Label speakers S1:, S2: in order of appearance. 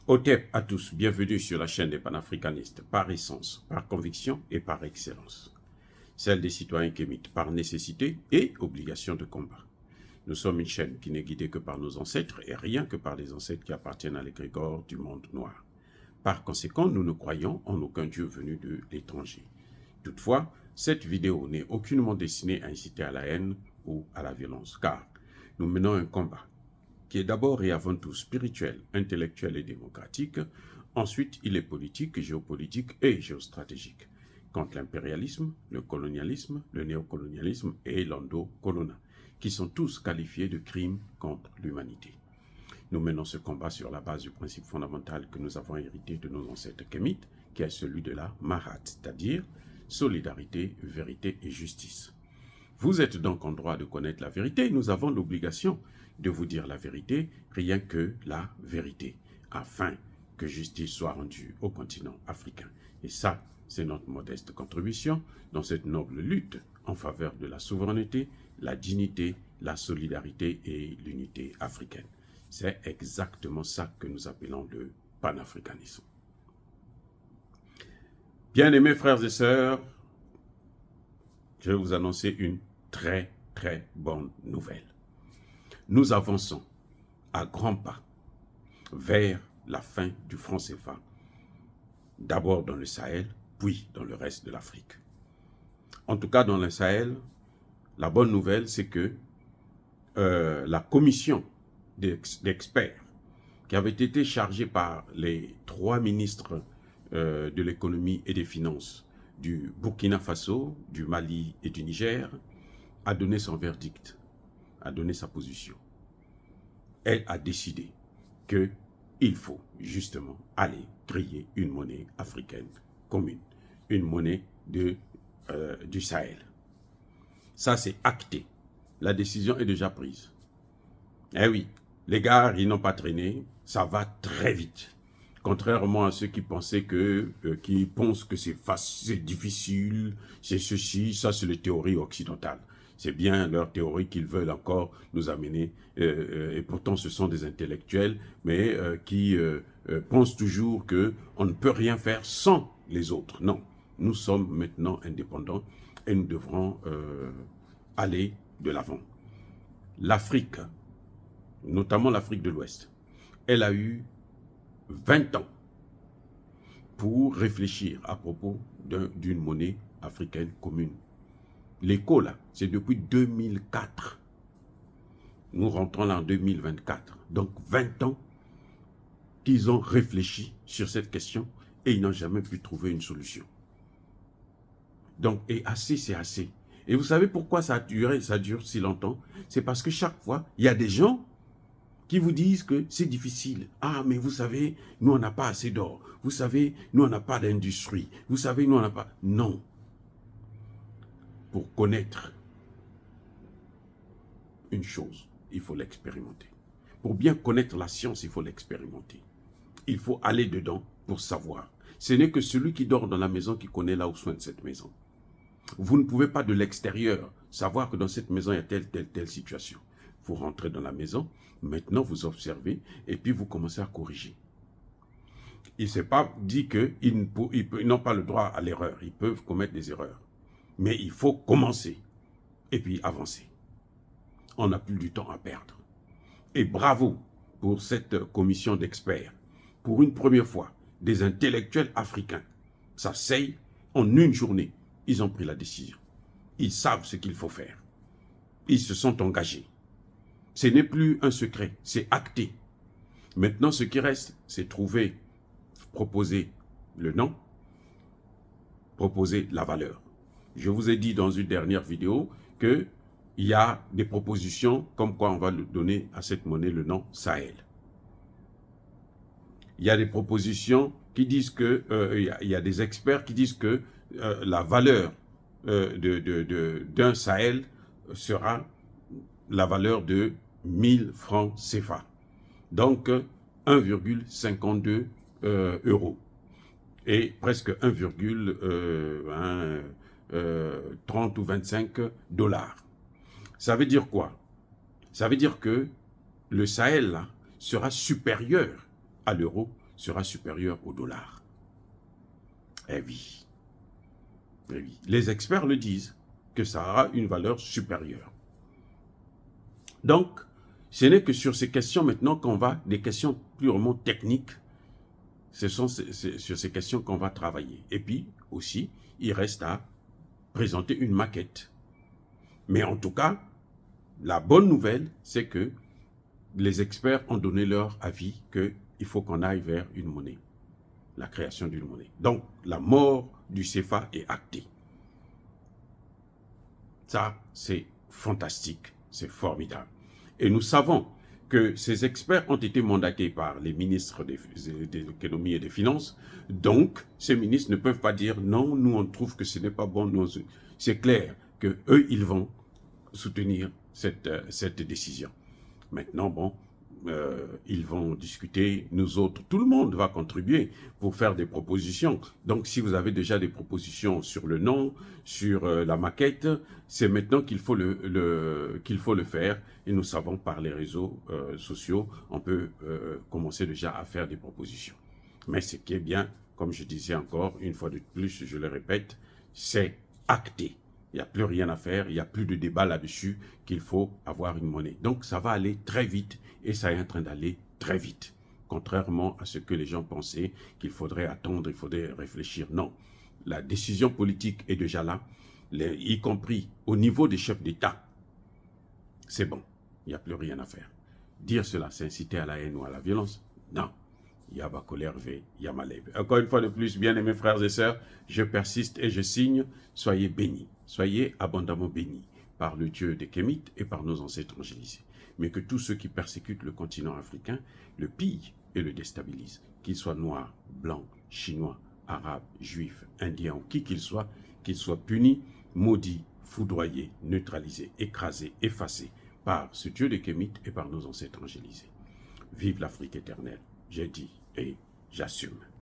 S1: Otep à tous, bienvenue sur la chaîne des panafricanistes, par essence, par conviction et par excellence. Celle des citoyens kémites, par nécessité et obligation de combat. Nous sommes une chaîne qui n'est guidée que par nos ancêtres et rien que par les ancêtres qui appartiennent à l'égrégore du monde noir. Par conséquent, nous ne croyons en aucun dieu venu de l'étranger. Toutefois, cette vidéo n'est aucunement destinée à inciter à la haine ou à la violence, car nous menons un combat qui est d'abord et avant tout spirituel, intellectuel et démocratique. Ensuite, il est politique, géopolitique et géostratégique, contre l'impérialisme, le colonialisme, le néocolonialisme et l'endocolona, qui sont tous qualifiés de crimes contre l'humanité. Nous menons ce combat sur la base du principe fondamental que nous avons hérité de nos ancêtres kémites, qui est celui de la Mahat, c'est-à-dire solidarité, vérité et justice. Vous êtes donc en droit de connaître la vérité et nous avons l'obligation de vous dire la vérité, rien que la vérité, afin que justice soit rendue au continent africain. Et ça, c'est notre modeste contribution dans cette noble lutte en faveur de la souveraineté, la dignité, la solidarité et l'unité africaine. C'est exactement ça que nous appelons le panafricanisme. Bien-aimés frères et sœurs, je vais vous annoncer une très bonne nouvelle. Nous avançons à grands pas vers la fin du franc CFA, d'abord dans le Sahel, puis dans le reste de l'Afrique. En tout cas, dans le Sahel, la bonne nouvelle, c'est que la commission d'experts qui avait été chargée par les 3 ministres de l'économie et des finances du Burkina Faso, du Mali et du Niger, a donné son verdict, a donné sa position. Elle a décidé qu'il faut justement aller créer une monnaie africaine commune, une monnaie du Sahel. Ça, c'est acté. La décision est déjà prise. Eh oui, les gars, ils n'ont pas traîné, ça va très vite. Contrairement à ceux qui pensaient qui pensent que c'est difficile, c'est ceci, ça c'est les théories occidentales. C'est bien leur théorie qu'ils veulent encore nous amener, et pourtant ce sont des intellectuels, mais qui pensent toujours qu'on ne peut rien faire sans les autres. Non, nous sommes maintenant indépendants et nous devrons aller de l'avant. L'Afrique, notamment l'Afrique de l'Ouest, elle a eu 20 ans pour réfléchir à propos d'une monnaie africaine commune. L'écho, là, c'est depuis 2004. Nous rentrons là en 2024. Donc, 20 ans qu'ils ont réfléchi sur cette question et ils n'ont jamais pu trouver une solution. Donc, et assez, c'est assez. Et vous savez pourquoi ça dure si longtemps? C'est parce que chaque fois, il y a des gens qui vous disent que c'est difficile. Ah, mais vous savez, nous, on n'a pas assez d'or. Vous savez, nous, on n'a pas d'industrie. Vous savez, nous, on n'a pas... Non. Pour connaître une chose, il faut l'expérimenter. Pour bien connaître la science, il faut l'expérimenter. Il faut aller dedans pour savoir. Ce n'est que celui qui dort dans la maison qui connaît là où soigne cette maison. Vous ne pouvez pas de l'extérieur savoir que dans cette maison, il y a telle situation. Vous rentrez dans la maison, maintenant vous observez et puis vous commencez à corriger. Il ne s'est pas dit qu'ils n'ont pas le droit à l'erreur. Ils peuvent commettre des erreurs. Mais il faut commencer et puis avancer. On n'a plus du temps à perdre. Et bravo pour cette commission d'experts. Pour une première fois, des intellectuels africains s'asseyent en une journée. Ils ont pris la décision. Ils savent ce qu'il faut faire. Ils se sont engagés. Ce n'est plus un secret, c'est acté. Maintenant, ce qui reste, c'est proposer le nom, proposer la valeur. Je vous ai dit dans une dernière vidéo qu'il y a des propositions comme quoi on va donner à cette monnaie le nom Sahel. Il y a des propositions qui disent que, il y a des experts qui disent que la valeur d'un Sahel sera la valeur de 1000 francs CFA. Donc 1,52 euros. Et presque 1,30 ou 25 dollars. Ça veut dire quoi? Ça veut dire que le Sahel là, sera supérieur à l'euro sera supérieur au dollar. Eh oui. Eh oui. Les experts le disent, que ça aura une valeur supérieure. Donc, ce n'est que sur ces questions maintenant qu'on va, des questions purement techniques, ce sont sur ces questions qu'on va travailler. Et puis aussi, il reste à présenter une maquette. Mais en tout cas, la bonne nouvelle, c'est que les experts ont donné leur avis qu'il faut qu'on aille vers une monnaie, la création d'une monnaie. Donc, la mort du CFA est actée. Ça, c'est fantastique, c'est formidable. Et nous savons que ces experts ont été mandatés par les ministres de l'économie et des finances. Donc, ces ministres ne peuvent pas dire non, nous on trouve que ce n'est pas bon. C'est clair qu'eux, ils vont soutenir cette décision. Maintenant, bon, ils vont discuter, nous autres, tout le monde va contribuer pour faire des propositions. Donc, si vous avez déjà des propositions sur le nom, sur la maquette, c'est maintenant qu'il faut le faire. Et nous savons par les réseaux sociaux, on peut commencer déjà à faire des propositions. Mais ce qui est bien, comme je disais encore, une fois de plus, je le répète, c'est acté. Il n'y a plus rien à faire, il n'y a plus de débat là-dessus qu'il faut avoir une monnaie. Donc ça va aller très vite et ça est en train d'aller très vite. Contrairement à ce que les gens pensaient qu'il faudrait attendre, il faudrait réfléchir. Non, la décision politique est déjà là, y compris au niveau des chefs d'État. C'est bon, il n'y a plus rien à faire. Dire cela, c'est inciter à la haine ou à la violence? Non. Yabako Hervé, Yamaleb. Encore une fois de plus, bien-aimés frères et sœurs, je persiste et je signe, soyez bénis, soyez abondamment bénis par le Dieu des Kémites et par nos ancêtres angélisés. Mais que tous ceux qui persécutent le continent africain le pillent et le déstabilisent, qu'ils soient noirs, blancs, chinois, arabes, juifs, indiens ou qui qu'ils soient punis, maudits, foudroyés, neutralisés, écrasés, effacés par ce Dieu des Kémites et par nos ancêtres angélisés. Vive l'Afrique éternelle! J'ai dit et j'assume.